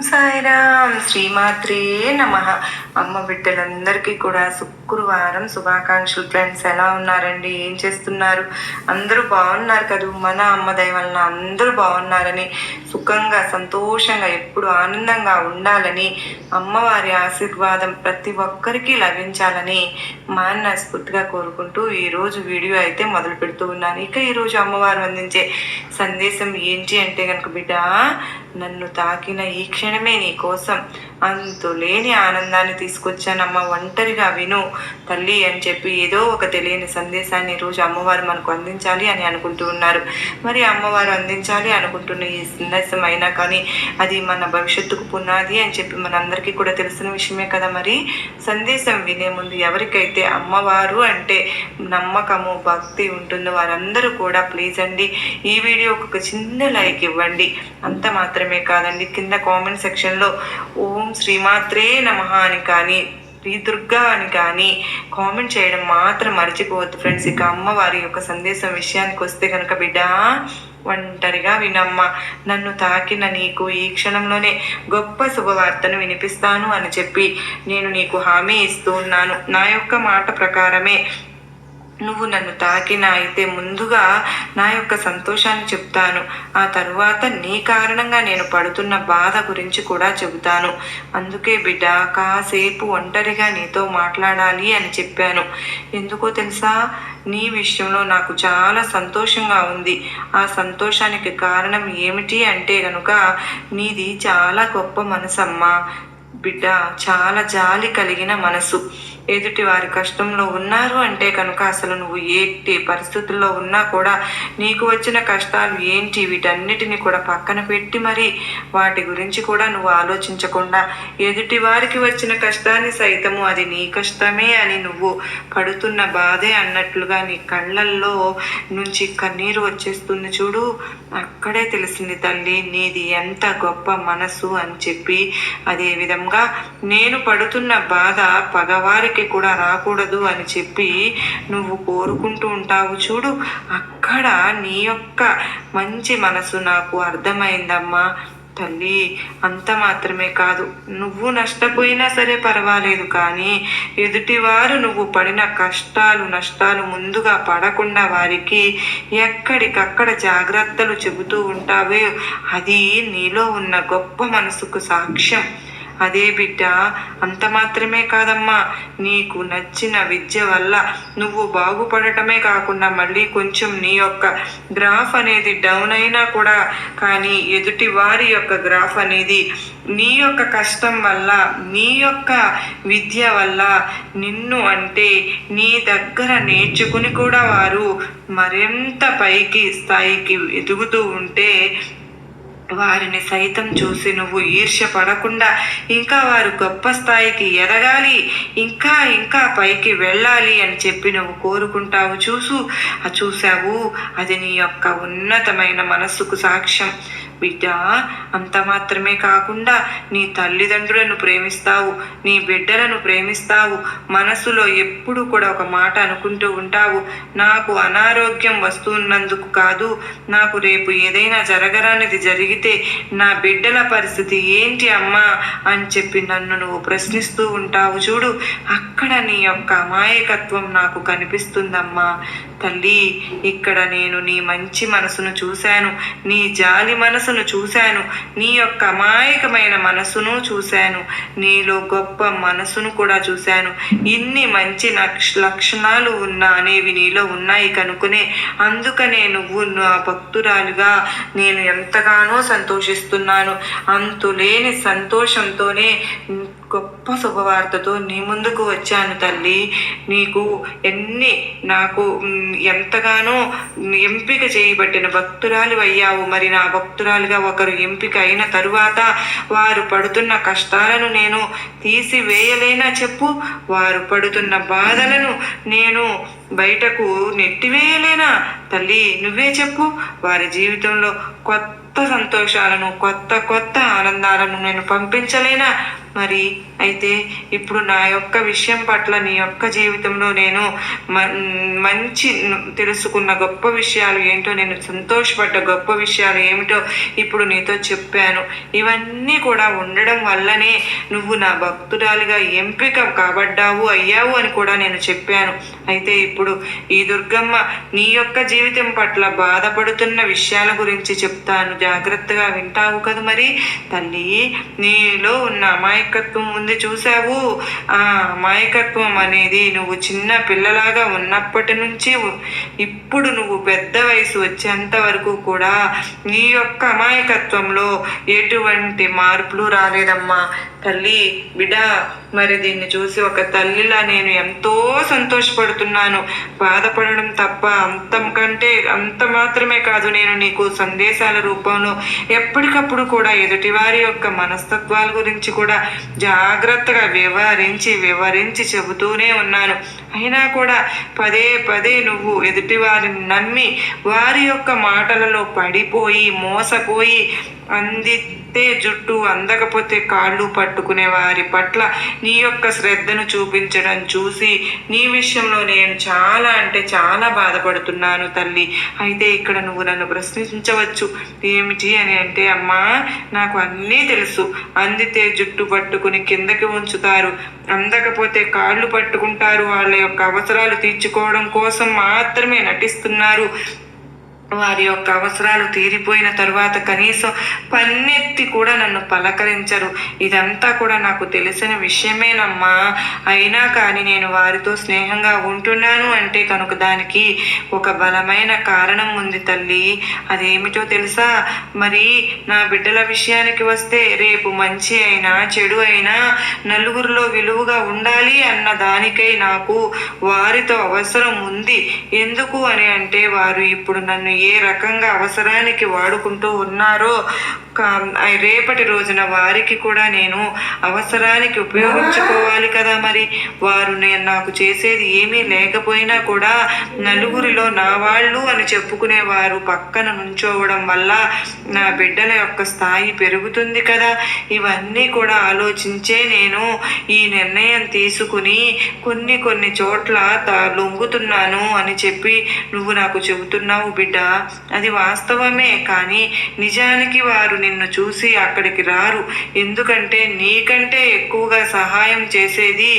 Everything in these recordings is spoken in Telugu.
సాయిరామ్. శ్రీమాత్రే నమ. అమ్మ బిడ్డలందరికీ కూడా శుక్రవారం శుభాకాంక్షలు. ఫ్రెండ్స్, ఎలా ఉన్నారండి? ఏం చేస్తున్నారు? అందరూ బాగున్నారు కదూ? మన అమ్మ దయ వలన అందరూ బాగున్నారని, సుఖంగా సంతోషంగా ఎప్పుడు ఆనందంగా ఉండాలని, అమ్మవారి ఆశీర్వాదం ప్రతి ఒక్కరికి లభించాలని మనస్ఫూర్తిగా కోరుకుంటూ ఈరోజు వీడియో అయితే మొదలు పెడుతూ ఉన్నాను. ఇక ఈరోజు అమ్మవారు అందించే సందేశం ఏంటి అంటే కనుక, బిడ్డ, నన్ను తాకిన ఈ క్షణమే నీ కోసం అంతులేని ఆనందాన్ని తీసుకొచ్చానమ్మా, ఒంటరిగా విను తల్లి అని చెప్పి ఏదో ఒక తెలియని సందేశాన్ని ఈరోజు అమ్మవారు మనకు అందించాలి అని అనుకుంటూ ఉన్నారు. మరి అమ్మవారు అందించాలి అనుకుంటున్న ఈ సందేశం అయినా కానీ అది మన భవిష్యత్తుకు పునాది అని చెప్పి మనందరికీ కూడా తెలిసిన విషయమే కదా. మరి సందేశం వినే ముందు ఎవరికైతే అమ్మవారు అంటే నమ్మకము భక్తి ఉంటుందో వారందరూ కూడా ప్లీజ్ అండి ఈ వీడియోకి ఒక చిన్న లైక్ ఇవ్వండి. అంత మాత్రమే కాదండి, కింద కామెంట్ సెక్షన్లో ఓం శ్రీమాత్రే నమః అని కానీ శ్రీ దుర్గా అని కానీ కామెంట్ చేయడం మాత్రం మర్చిపోవద్దు ఫ్రెండ్స్. ఇక అమ్మవారి యొక్క సందేశం విషయానికి వస్తే కనుక, బిడ్డ, ఒంటరిగా వినమ్మ, నన్ను తాకిన నీకు ఈ క్షణంలోనే గొప్ప శుభవార్తను వినిపిస్తాను అని చెప్పి నేను నీకు హామీ ఇస్తూ ఉన్నాను. నా యొక్క మాట ప్రకారమే నువ్వు నన్ను తాకిన అయితే ముందుగా నా యొక్క సంతోషాన్ని చెప్తాను, ఆ తరువాత నీ కారణంగా నేను పడుతున్న బాధ గురించి కూడా చెబుతాను. అందుకే బిడ్డ, కాసేపు ఒంటరిగా నీతో మాట్లాడాలి అని చెప్పాను. ఎందుకో తెలుసా? నీ విషయంలో నాకు చాలా సంతోషంగా ఉంది. ఆ సంతోషానికి కారణం ఏమిటి అంటే కనుక, నీది చాలా గొప్ప మనసమ్మా బిడ్డ, చాలా జాలి కలిగిన మనసు. ఎదుటి వారి కష్టంలో ఉన్నారు అంటే కనుక అసలు నువ్వు ఏంటి పరిస్థితుల్లో ఉన్నా కూడా నీకు వచ్చిన కష్టాలు ఏంటి వీటన్నిటిని కూడా పక్కన పెట్టి మరి వాటి గురించి కూడా నువ్వు ఆలోచించకుండా ఎదుటి వారికి వచ్చిన కష్టాన్ని సైతము అది నీ కష్టమే అని నువ్వు పడుతున్న బాధే అన్నట్లుగా నీ కళ్ళల్లో నుంచి కన్నీరు వచ్చేస్తుంది చూడు. అక్కడే తెలిసింది తల్లి నీది ఎంత గొప్ప మనసు అని చెప్పి. అదే విధంగా నేను పడుతున్న బాధ పగవారికి కూడా రాకూడదు అని చెప్పి నువ్వు కోరుకుంటూ ఉంటావు చూడు. అక్కడ నీ యొక్క మంచి మనసు నాకు అర్థమైందమ్మా తల్లి. అంత మాత్రమే కాదు, నువ్వు నష్టపోయినా సరే పర్వాలేదు, కానీ ఎదుటివారు నువ్వు పడిన కష్టాలు నష్టాలు ముందుగా పడకుండా వారికి ఎక్కడికక్కడ జాగ్రత్తలు చెబుతూ ఉంటావే అది నీలో ఉన్న గొప్ప మనసుకు సాక్ష్యం. అదే బిడ్డ, అంత మాత్రమే కాదమ్మా, నీకు నచ్చిన విద్య వల్ల నువ్వు బాగుపడటమే కాకుండా మళ్ళీ కొంచెం నీ యొక్క గ్రాఫ్ అనేది డౌన్ అయినా కూడా కానీ ఎదుటి వారి యొక్క గ్రాఫ్ అనేది నీ యొక్క కష్టం వల్ల నీ యొక్క విద్య వల్ల నిన్ను అంటే నీ దగ్గర నేర్చుకుని కూడా వారు మరింత పైకి స్థాయికి ఎదుగుతూ ఉంటే వారిని సైతం చూసి నువ్వు ఈర్ష్య పడకుండా ఇంకా వారు గొప్ప స్థాయికి ఎదగాలి, ఇంకా ఇంకా పైకి వెళ్ళాలి అని చెప్పి నువ్వు కోరుకుంటావు చూసావు. అది నీ యొక్క ఉన్నతమైన మనస్సుకు సాక్ష్యం బిడ్డ. అంత మాత్రమే కాకుండా నీ తల్లిదండ్రులను ప్రేమిస్తావు, నీ బిడ్డలను ప్రేమిస్తావు. మనసులో ఎప్పుడు కూడా ఒక మాట అనుకుంటూ ఉంటావు, నాకు అనారోగ్యం వస్తున్నందుకు కాదు, నాకు రేపు ఏదైనా జరగరానిది జరిగితే నా బిడ్డల పరిస్థితి ఏంటి అమ్మా అని చెప్పి నన్ను నువ్వు ప్రశ్నిస్తూ ఉంటావు చూడు. అక్కడ నీ యొక్క అమాయకత్వం నాకు కనిపిస్తుందమ్మా తల్లి. ఇక్కడ నేను నీ మంచి మనసును చూశాను, నీ జాలి మనసును చూశాను, నీ యొక్క అమాయకమైన మనసును చూశాను, నీలో గొప్ప మనసును కూడా చూశాను. ఇన్ని మంచి లక్షణాలు అనేవి నీలో ఉన్నాయి కనుకనే అందుకనే నువ్వు నా భక్తురాలుగా నేను ఎంతగానో సంతోషిస్తున్నాను. అంతులేని సంతోషంతోనే గొప్ప శుభవార్తతో నీ ముందుకు వచ్చాను తల్లి. నీకు నాకు ఎంతగానో ఎంపిక చేయబట్టిన భక్తురాలు అయ్యావు. మరి నా భక్తురాలుగా ఒకరు ఎంపిక అయిన తరువాత వారు పడుతున్న కష్టాలను నేను తీసివేయలేనా చెప్పు? వారు పడుతున్న బాధలను నేను బయటకు నెట్టివేయలేనా తల్లి? నువ్వే చెప్పు. వారి జీవితంలో కొత్త సంతోషాలను కొత్త ఆనందాలను నేను పంపించలేనా? మరి అయితే ఇప్పుడు నా యొక్క విషయం పట్ల నీ యొక్క జీవితంలో నేను మంచి తెలుసుకున్న గొప్ప విషయాలు ఏంటో, నేను సంతోషపడ్డ గొప్ప విషయాలు ఏమిటో ఇప్పుడు నీతో చెప్పాను. ఇవన్నీ కూడా ఉండడం వల్లనే నువ్వు నా భక్తురాలిగా ఎంపిక కాబడ్డావు అయ్యావు అని కూడా నేను చెప్పాను. అయితే ఇప్పుడు ఈ దుర్గమ్మ నీ యొక్క జీవితం పట్ల బాధపడుతున్న విషయాల గురించి చెప్తాను, జాగ్రత్తగా వింటావు కదా. మరి తల్లి, నీలో ఉన్న అమాయకత్వం ఉంది చూసావు, ఆ అమాయకత్వం అనేది నువ్వు చిన్న పిల్లలాగా ఉన్నప్పటి నుంచి ఇప్పుడు నువ్వు పెద్ద వయసు వచ్చేంత వరకు కూడా నీ యొక్క అమాయకత్వంలో ఎటువంటి మార్పులు రాలేదమ్మా. తల్లి, బిడ్డ, మరి దీన్ని చూసి ఒక తల్లిలా నేను ఎంతో సంతోషపడుతున్నాను. బాధపడడం తప్ప అంత మాత్రమే కాదు, నేను నీకు సందేశాల రూపంలో ఎప్పటికప్పుడు కూడా ఎదుటివారి యొక్క మనస్తత్వాల గురించి కూడా జాగ్రత్తగా వివరించి చెబుతూనే ఉన్నాను. అయినా కూడా పదే పదే నువ్వు ఎదుటివారిని నమ్మి వారి యొక్క మాటలలో పడిపోయి మోసపోయి అందితే జుట్టు అందకపోతే కాళ్ళు పట్టుకునే వారి పట్ల నీ యొక్క శ్రద్ధను చూపించడం చూసి నీ విషయంలో నేను చాలా బాధపడుతున్నాను తల్లి. అయితే ఇక్కడ నువ్వు నన్ను ప్రశ్నించవచ్చు, ఏమిటి అని అంటే, అమ్మా నాకు అన్నీ తెలుసు. అందితే జుట్టు పట్టుకుని కిందకి ఉంచుతారు, అందకపోతే కాళ్ళు పట్టుకుంటారు, వాళ్ళ యొక్క అవసరాలు తీర్చుకోవడం కోసం మాత్రమే నటిస్తున్నారు. వారి యొక్క అవసరాలు తీరిపోయిన తరువాత కనీసం పన్నెత్తి కూడా నన్ను పలకరించరు. ఇదంతా కూడా నాకు తెలిసిన విషయమేనమ్మా. అయినా కానీ నేను వారితో స్నేహంగా ఉంటున్నాను అంటే కనుక దానికి ఒక బలమైన కారణం ఉంది తల్లి. అదేమిటో తెలుసా? మరి నా బిడ్డల విషయానికి వస్తే రేపు మంచి అయినా చెడు అయినా నలుగురిలో విలువగా ఉండాలి అన్న దానికై నాకు వారితో అవసరం ఉంది. ఎందుకు అని అంటే, వారు ఇప్పుడు నన్ను ఏ రకంగా అవసరానికి వాడుకుంటూ ఉన్నారో రేపటి రోజున వారికి కూడా నేను అవసరానికి ఉపయోగించుకోవాలి కదా. మరి వారు నాకు చేసేది ఏమీ లేకపోయినా కూడా నలుగురిలో నా వాళ్ళు అని చెప్పుకునేవారు పక్కన నుంచోవడం వల్ల నా బిడ్డల యొక్క స్థాయి పెరుగుతుంది కదా. ఇవన్నీ కూడా ఆలోచించే నేను ఈ నిర్ణయం తీసుకుని కొన్ని చోట్ల లొంగుతున్నాను అని చెప్పి నువ్వు నాకు చెబుతున్నావు బిడ్డ. అది వాస్తవమే, కానీ నిజానికి వారు నిన్ను చూసి అక్కడికి రారు. ఎందుకంటే నీకంటే ఎక్కువగా సహాయం చేసేది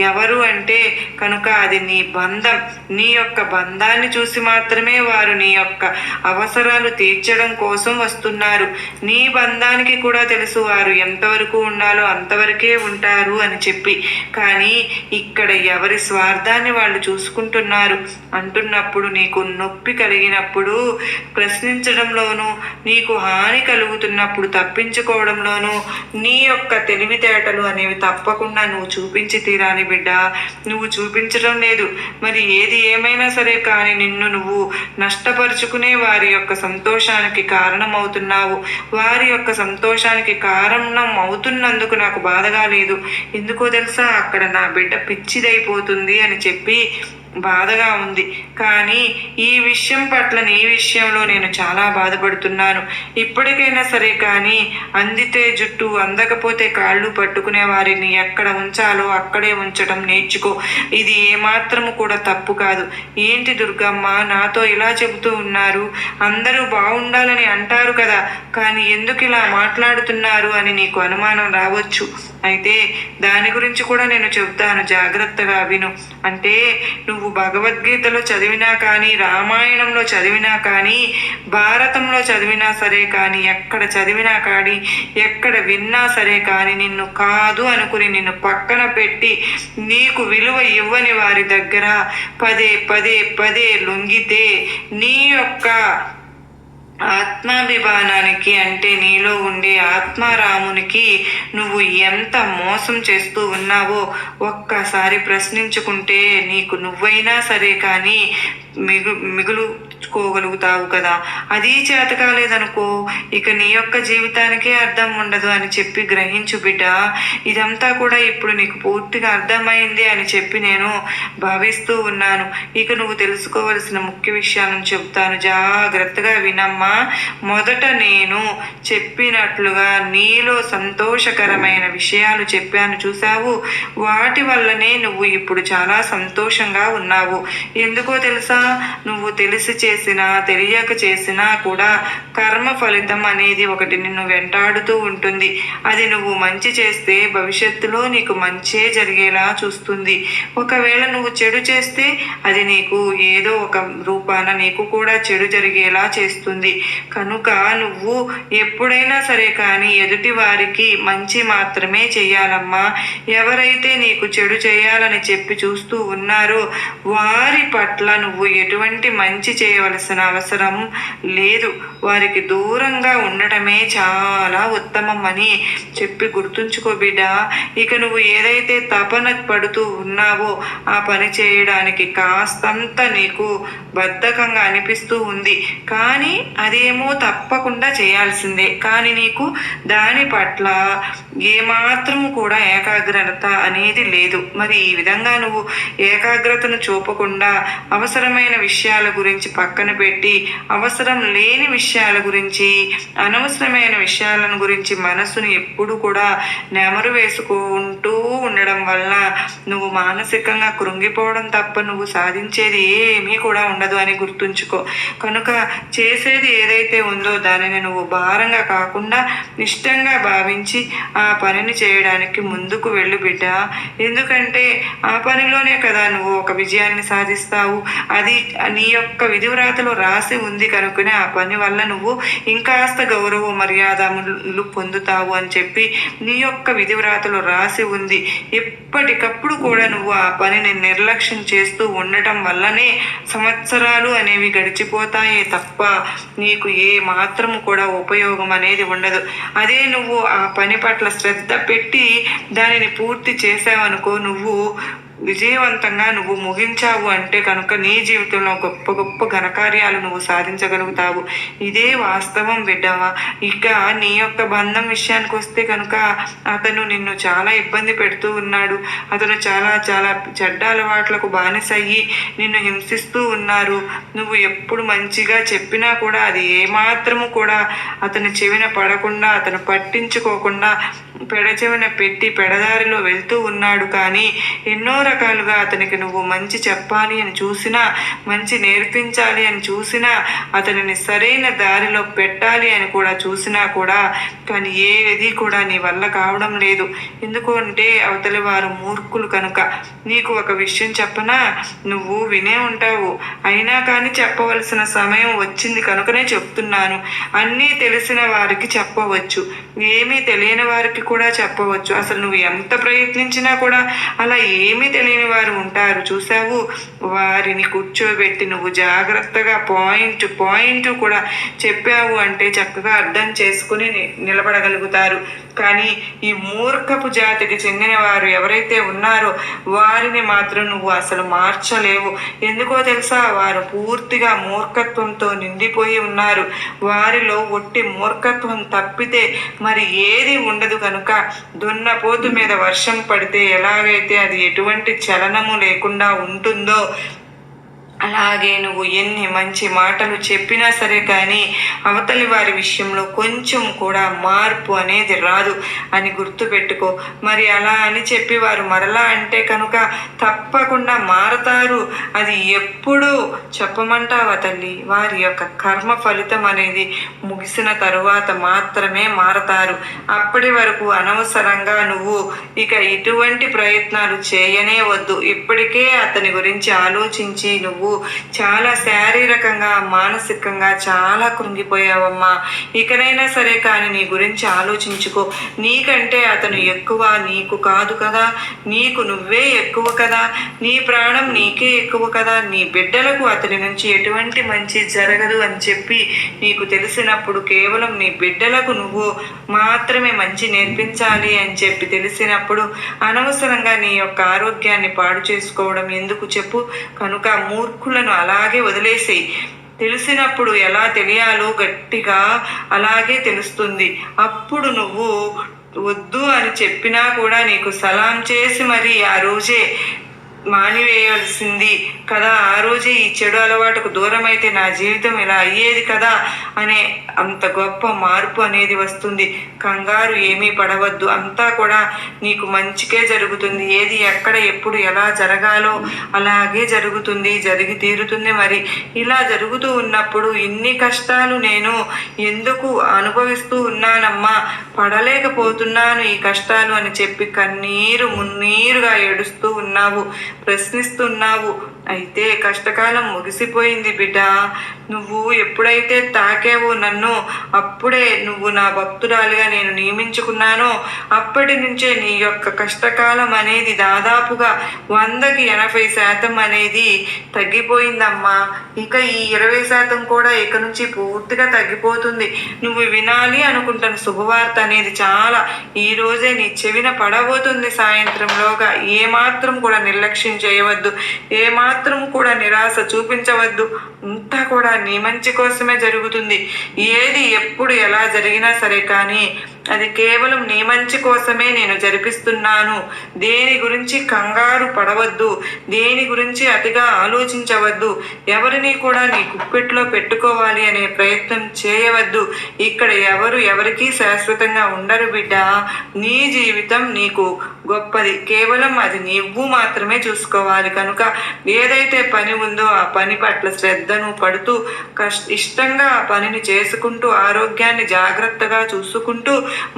ఎవరు అంటే కనుక అది నీ బంధం. నీ యొక్క బంధాన్ని చూసి మాత్రమే వారు నీ యొక్క అవసరాలు తీర్చడం కోసం వస్తున్నారు. నీ బంధానికి కూడా తెలుసు వారు ఎంతవరకు ఉండాలో అంతవరకే ఉంటారు అని చెప్పి. కానీ ఇక్కడ ఎవరి స్వార్థాన్ని వాళ్ళు చూసుకుంటున్నారు అంటున్నప్పుడు, నీకు నొప్పి కలిగినప్పుడు ప్రశ్నించడంలోనూ, నీకు హాని కలుగుతున్నప్పుడు తప్పించుకోవడంలోనూ నీ యొక్క తెలివితేటలు అనేవి తప్పకుండా నువ్వు చూపించి తీరాలి బిడ్డ. నువ్వు చూపించడం లేదు. మరి ఏది ఏమైనా సరే కానీ నిన్ను నువ్వు నష్టపరుచుకునే వారి యొక్క సంతోషానికి కారణమవుతున్నావు. వారి యొక్క సంతోషానికి కారణం అవుతున్నందుకు నాకు బాధగా లేదు. ఎందుకో తెలుసా? అక్కడ నా బిడ్డ పిచ్చిదైపోతుంది అని చెప్పి బాధగా ఉంది. కానీ ఈ విషయం పట్ల నీ విషయంలో నేను చాలా బాధపడుతున్నాను. ఇప్పటికైనా సరే కానీ అందితే జుట్టు అందకపోతే కాళ్ళు పట్టుకునే వారిని ఎక్కడ ఉంచాలో అక్కడే ఉంచడం నేర్చుకో. ఇది ఏమాత్రము కూడా తప్పు కాదు. ఏంటి దుర్గమ్మ నాతో ఇలా చెబుతూ ఉన్నారు? అందరూ బాగుండాలని అంటారు కదా, కానీ ఎందుకు ఇలా మాట్లాడుతున్నారు అని నీకు అనుమానం రావచ్చు. అయితే దాని గురించి కూడా నేను చెబుతాను, జాగ్రత్తగా విను. అంటే నువ్వు భగవద్గీతలో చదివినా కానీ, రామాయణంలో చదివినా కానీ, భారతంలో చదివినా సరే కానీ, ఎక్కడ చదివినా కానీ, ఎక్కడ విన్నా సరే కానీ, నిన్ను కాదు అనుకుని నిన్ను పక్కన పెట్టి నీకు విలువ ఇవ్వని వారి దగ్గర పదే లొంగితే నీ యొక్క ఆత్మాభిమానానికి అంటే నీలో ఉండే ఆత్మారామునికి నువ్వు ఎంత మోసం చేస్తూ ఉన్నావో ఒక్కసారి ప్రశ్నించుకుంటే నీకు నువ్వైనా సరే కానీ చూసుకోగలుగుతావు కదా. అది చేత కాలేదనుకో ఇక నీ యొక్క జీవితానికే అర్థం ఉండదు అని చెప్పి గ్రహించు బిడ్డ. ఇదంతా కూడా ఇప్పుడు నీకు పూర్తిగా అర్థమైంది అని చెప్పి నేను భావిస్తూ ఉన్నాను. ఇక నువ్వు తెలుసుకోవలసిన ముఖ్య విషయాలను చెబుతాను, జాగ్రత్తగా వినమ్మా. మొదట నేను చెప్పినట్లుగా నీలో సంతోషకరమైన విషయాలు చెప్పాను చూసావు, వాటి వల్లనే నువ్వు ఇప్పుడు చాలా సంతోషంగా ఉన్నావు. ఎందుకో తెలుసా, నువ్వు తెలిసి చేసినా తెలియక చేసినా కూడా కర్మ ఫలితం అనేది ఒకటి నిన్ను వెంటాడుతూ ఉంటుంది. అది నువ్వు మంచి చేస్తే భవిష్యత్తులో నీకు మంచే జరిగేలా చూస్తుంది. ఒకవేళ నువ్వు చెడు చేస్తే అది నీకు ఏదో ఒక రూపాన నీకు కూడా చెడు జరిగేలా చేస్తుంది. కనుక నువ్వు ఎప్పుడైనా సరే కానీ ఎదుటి వారికి మంచి మాత్రమే చేయాలమ్మా. ఎవరైతే నీకు చెడు చేయాలని చెప్పి చూస్తూ ఉన్నారో వారి పట్ల నువ్వు ఎటువంటి మంచి చేయవలసిన అవసరం లేదు. వారికి దూరంగా ఉండటమే చాలా ఉత్తమం అని చెప్పి గుర్తుంచుకో బిడ్డ. ఇక నువ్వు ఏదైతే తపన పడుతూ ఉన్నావో ఆ పని చేయడానికి కాస్తంత నీకు బద్ధకంగా అనిపిస్తూ ఉంది, కానీ అదేమో తప్పకుండా చేయాల్సిందే. కానీ నీకు దాని పట్ల ఏమాత్రం కూడా ఏకాగ్రత అనేది లేదు. మరి ఈ విధంగా నువ్వు ఏకాగ్రతను చూపకుండా అవసరమైన విషయాల గురించి పక్కన పెట్టి అవసరం లేని విషయాల గురించి అనవసరమైన విషయాలను గురించి మనసును ఎప్పుడు కూడా నెమరు వేసుకుంటూ ఉండడం వల్ల నువ్వు మానసికంగా కృంగిపోవడం తప్ప నువ్వు సాధించేది ఏమీ కూడా ఉండదు అని గుర్తుంచుకో. కనుక చేసేది ఏదైతే ఉందో దానిని నువ్వు భారంగా కాకుండా ఇష్టంగా భావించి ఆ పనిని చేయడానికి ముందుకు వెళ్ళు బిడ్డ. ఎందుకంటే ఆ పనిలోనే కదా నువ్వు ఒక విజయాన్ని సాధిస్తావు. అది నీ యొక్క విధివ్రాతలో రాసి ఉంది కనుకనే ఆ పని వల్ల నువ్వు ఇంకాస్త గౌరవ మర్యాదలు పొందుతావు అని చెప్పి నీ యొక్క విధివ్రాతలో రాసి ఉంది. ఎప్పటికప్పుడు కూడా నువ్వు ఆ పనిని నిర్లక్ష్యం చేస్తూ ఉండటం వల్లనే సంవత్సరాలు అనేవి గడిచిపోతాయే తప్ప నీకు ఏ మాత్రము కూడా ఉపయోగం అనేది ఉండదు. అదే నువ్వు ఆ పని పట్ల శ్రద్ధ పెట్టి దానిని పూర్తి చేసావనుకో, నువ్వు విజయవంతంగా నువ్వు ముగించావు అంటే కనుక నీ జీవితంలో గొప్ప గొప్ప ఘనకార్యాలు నువ్వు సాధించగలుగుతావు. ఇదే వాస్తవం బిడ్డవా. ఇక నీ యొక్క బంధం విషయానికి వస్తే కనుక అతను నిన్ను చాలా ఇబ్బంది పెడుతూ ఉన్నాడు. అతను చాలా చాలా చెడ్డ అలవాట్లకు బానిసయ్యి నిన్ను హింసిస్తూ ఉన్నారు. నువ్వు ఎప్పుడు మంచిగా చెప్పినా కూడా అది ఏమాత్రము కూడా అతని చెవిన పడకుండా అతను పట్టించుకోకుండా పెడచెవిన పెట్టి పెడదారిలో వెళ్తూ ఉన్నాడు. కానీ ఎన్నో రకాలుగా అతనికి నువ్వు మంచి చెప్పాలి అని చూసినా, మంచి నేర్పించాలి అని చూసినా, అతనిని సరైన దారిలో పెట్టాలి అని కూడా చూసినా కూడా కానీ ఏది కూడా నీ వల్ల కావడం లేదు. ఎందుకు అంటే అవతలి వారు మూర్ఖులు కనుక. నీకు ఒక విషయం చెప్పనా, నువ్వు వినే ఉంటావు, అయినా కానీ చెప్పవలసిన సమయం వచ్చింది కనుకనే చెప్తున్నాను. అన్నీ తెలిసిన వారికి చెప్పవచ్చు, ఏమీ తెలియని వారికి కూడా చెప్పవచ్చు. అసలు నువ్వు ఎంత ప్రయత్నించినా కూడా అలా ఏమీ తెలియని వారు ఉంటారు చూసావు. వారిని కూర్చోబెట్టి నువ్వు జాగ్రత్తగా పాయింట్ కూడా చెప్పావు అంటే చక్కగా అర్థం చేసుకుని నిలబడగలుగుతారు. కానీ ఈ మూర్ఖపు జాతికి చెందిన వారు ఎవరైతే ఉన్నారో వారిని మాత్రం నువ్వు అసలు మార్చలేవు. ఎందుకో తెలుసా, వారు పూర్తిగా మూర్ఖత్వంతో నిండిపోయి ఉన్నారు. వారిలో ఒట్టి మూర్ఖత్వం తప్పితే మరి ఏది ఉండదు. కనుక దున్నపోతు మీద వర్షం పడితే ఎలాగైతే అది ఎటువంటి చలనము లేకుండా ఉంటుందో అలాగే నువ్వు ఎన్ని మంచి మాటలు చెప్పినా సరే కానీ అవతలి వారి విషయంలో కొంచెం కూడా మార్పు అనేది రాదు అని గుర్తుపెట్టుకో. మరి అలా అని చెప్పి వారు మరలా అంటే కనుక తప్పకుండా మారతారు. అది ఎప్పుడు చెప్పమంటావా తల్లి? వారి యొక్క కర్మ ఫలితం అనేది ముగిసిన తరువాత మాత్రమే మారతారు. అప్పటి వరకు అనవసరంగా నువ్వు ఇక ఇటువంటి ప్రయత్నాలు చేయనే వద్దు. ఇప్పటికే అతని గురించి ఆలోచించి నువ్వు చాలా శారీరకంగా మానసికంగా చాలా కృంగిపోయావమ్మా. ఇకనైనా సరే కానీ నీ గురించి ఆలోచించుకో. నీకంటే అతను ఎక్కువ నీకు కాదు కదా, నీకు నువ్వే ఎక్కువ కదా, నీ ప్రాణం నీకే ఎక్కువ కదా. నీ బిడ్డలకు అతని నుంచి ఎటువంటి మంచి జరగదు అని చెప్పి నీకు తెలిసినప్పుడు కేవలం నీ బిడ్డలకు నువ్వు మాత్రమే మంచి నేర్పించాలి అని చెప్పి తెలిసినప్పుడు అనవసరంగా నీ యొక్క ఆరోగ్యాన్ని పాడు చేసుకోవడం ఎందుకు చెప్పు. కనుక మూర్ఖులను అలాగే వదిలేసేయి. తెలిసినప్పుడు ఎలా తెలియాలో గట్టిగా అలాగే తెలుస్తుంది. అప్పుడు నువ్వు వద్దు అని చెప్పినా కూడా నీకు సలాం చేసి మరి ఆ రోజే మానివేయవలసింది కదా. ఆ రోజే ఈ చెడు అలవాటుకు దూరం అయితే నా జీవితం ఇలా అయ్యేది కదా అనే అంత గొప్ప మార్పు అనేది వస్తుంది. కంగారు ఏమీ పడవద్దు, అంతా కూడా నీకు మంచికే జరుగుతుంది. ఏది ఎక్కడ ఎప్పుడు ఎలా జరగాలో అలాగే జరుగుతుంది, జరిగి తీరుతుంది. మరి ఇలా జరుగుతూ ఉన్నప్పుడు ఇన్ని కష్టాలు నేను ఎందుకు అనుభవిస్తూ ఉన్నానమ్మా, పడలేకపోతున్నాను ఈ కష్టాలు అని చెప్పి కన్నీరు మున్నీరుగా ఏడుస్తూ ఉన్నావు, ప్రశ్నిస్తున్నావు. అయితే కష్టకాలం ముగిసిపోయింది బిడ్డ. నువ్వు ఎప్పుడైతే తాకావో నన్ను, అప్పుడే నువ్వు నా భక్తురాలిగా నేను నియమించుకున్నానో అప్పటి నుంచే నీ యొక్క కష్టకాలం అనేది దాదాపుగా 100కి 80% అనేది తగ్గిపోయిందమ్మా. ఇక ఈ 20% కూడా ఇక నుంచి పూర్తిగా తగ్గిపోతుంది. నువ్వు వినాలి అనుకుంటున్న శుభవార్త అనేది చాలా ఈ రోజే నీ చెవిన పడబోతుంది. సాయంత్రంలోగా ఏమాత్రం కూడా నిర్లక్ష్యం చేయవద్దు, ఏమాత్రం కూడా నిరాశ చూపించవద్దు. అంతా కూడా నీ మంచి కోసమే జరుగుతుంది. ఏది ఎప్పుడు ఎలా జరిగినా సరే కానీ అది కేవలం నీ మంచి కోసమే నేను జరిపిస్తున్నాను. దేని గురించి కంగారు పడవద్దు, దేని గురించి అతిగా ఆలోచించవద్దు, ఎవరిని కూడా నీ కుప్పెట్లో పెట్టుకోవాలి అనే ప్రయత్నం చేయవద్దు. ఇక్కడ ఎవరికి శాశ్వతంగా ఉండరు బిడ్డ. నీ జీవితం నీకు గొప్పది, కేవలం అది నువ్వు మాత్రమే చూసుకోవాలి. కనుక ఏదైతే పని ఉందో ఆ పని పట్ల శ్రద్ధను పడుతూ ఇష్టంగా ఆ పనిని చేసుకుంటూ ఆరోగ్యాన్ని జాగ్రత్తగా చూసుకుంటూ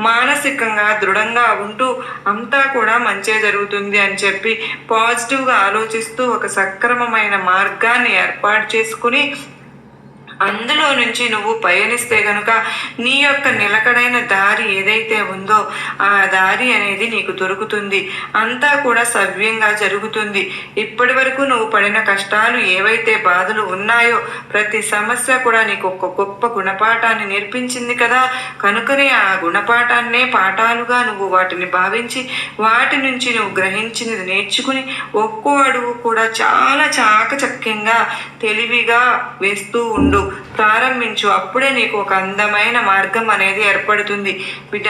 మానసికంగా దృఢంగా ఉంటూ అంతా కూడా మంచే జరుగుతుంది అని చెప్పి పాజిటివ్గా ఆలోచిస్తూ ఒక సక్రమమైన మార్గాన్ని ఏర్పాటు చేసుకుని అందులో నుంచి నువ్వు పయనిస్తే గనుక నీ యొక్క నిలకడైన దారి ఏదైతే ఉందో ఆ దారి అనేది నీకు దొరుకుతుంది. అంతా కూడా సవ్యంగా జరుగుతుంది. ఇప్పటి వరకు నువ్వు పడిన కష్టాలు ఏవైతే బాధలు ఉన్నాయో ప్రతి సమస్య కూడా నీకు ఒక గొప్ప గుణపాఠాన్ని నేర్పించింది కదా. కనుకనే ఆ గుణపాఠాన్నే పాఠాలుగా నువ్వు వాటిని భావించి వాటి నుంచి నువ్వు గ్రహించినది నేర్చుకుని ఒక్కో అడుగు కూడా చాలా చాకచక్యంగా తెలివిగా వేస్తూ ఉండు, ప్రారంభించు. అప్పుడే నీకు ఒక అందమైన మార్గం అనేది ఏర్పడుతుంది బిడ్డ.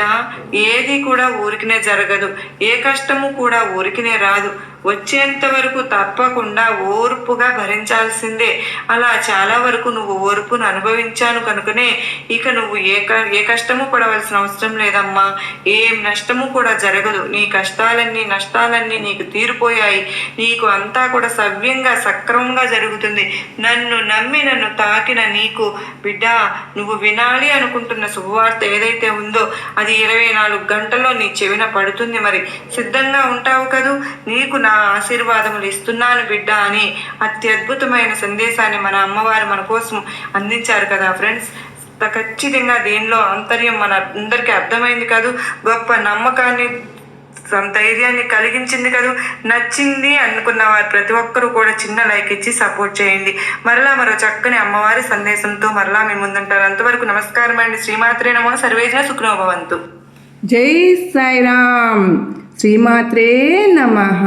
ఏది కూడా ఊరికినే జరగదు, ఏ కష్టము కూడా ఊరికినే రాదు. వచ్చేంత వరకు తప్పకుండా ఓర్పుగా భరించాల్సిందే. అలా చాలా వరకు నువ్వు ఓర్పును అనుభవించాను కనుకనే ఇక నువ్వు ఏ కష్టము పడవలసిన అవసరం లేదమ్మా. ఏం నష్టము కూడా జరగదు. నీ కష్టాలన్నీ నష్టాలన్నీ నీకు తీరిపోయాయి. నీకు అంతా కూడా సవ్యంగా సక్రమంగా జరుగుతుంది. నన్ను నమ్మి నన్ను తాకిన నీకు బిడ్డ, నువ్వు వినాలి అనుకుంటున్న శుభవార్త ఏదైతే ఉందో అది 24 గంటల్లో నీ చెవిన పడుతుంది. మరి సిద్ధంగా ఉంటావు కదూ. నీకు నా ఆశీర్వాదములు ఇస్తున్నాను బిడ్డ అని అత్యద్భుతమైన సందేశాన్ని మన అమ్మవారు మన కోసం అందించారు కదా ఫ్రెండ్స్. ఖచ్చితంగా దీనిలో ఆంతర్యం మన అందరికీ అర్థమైంది కాదు. గొప్ప నమ్మకాన్ని ధైర్యాన్ని కలిగించింది కదా. నచ్చింది అనుకున్న వారు ప్రతి ఒక్కరూ కూడా చిన్న లైక్ ఇచ్చి సపోర్ట్ చేయండి. మరో చక్కని అమ్మవారి సందేశంతో మరలా మీ ముందుంటారు. అంతవరకు నమస్కారం అండి. శ్రీమాత్రే నమః. సర్వేజన సుఖినో భవంతు. జై సాయిరామ్. శ్రీమాత్రే నమః.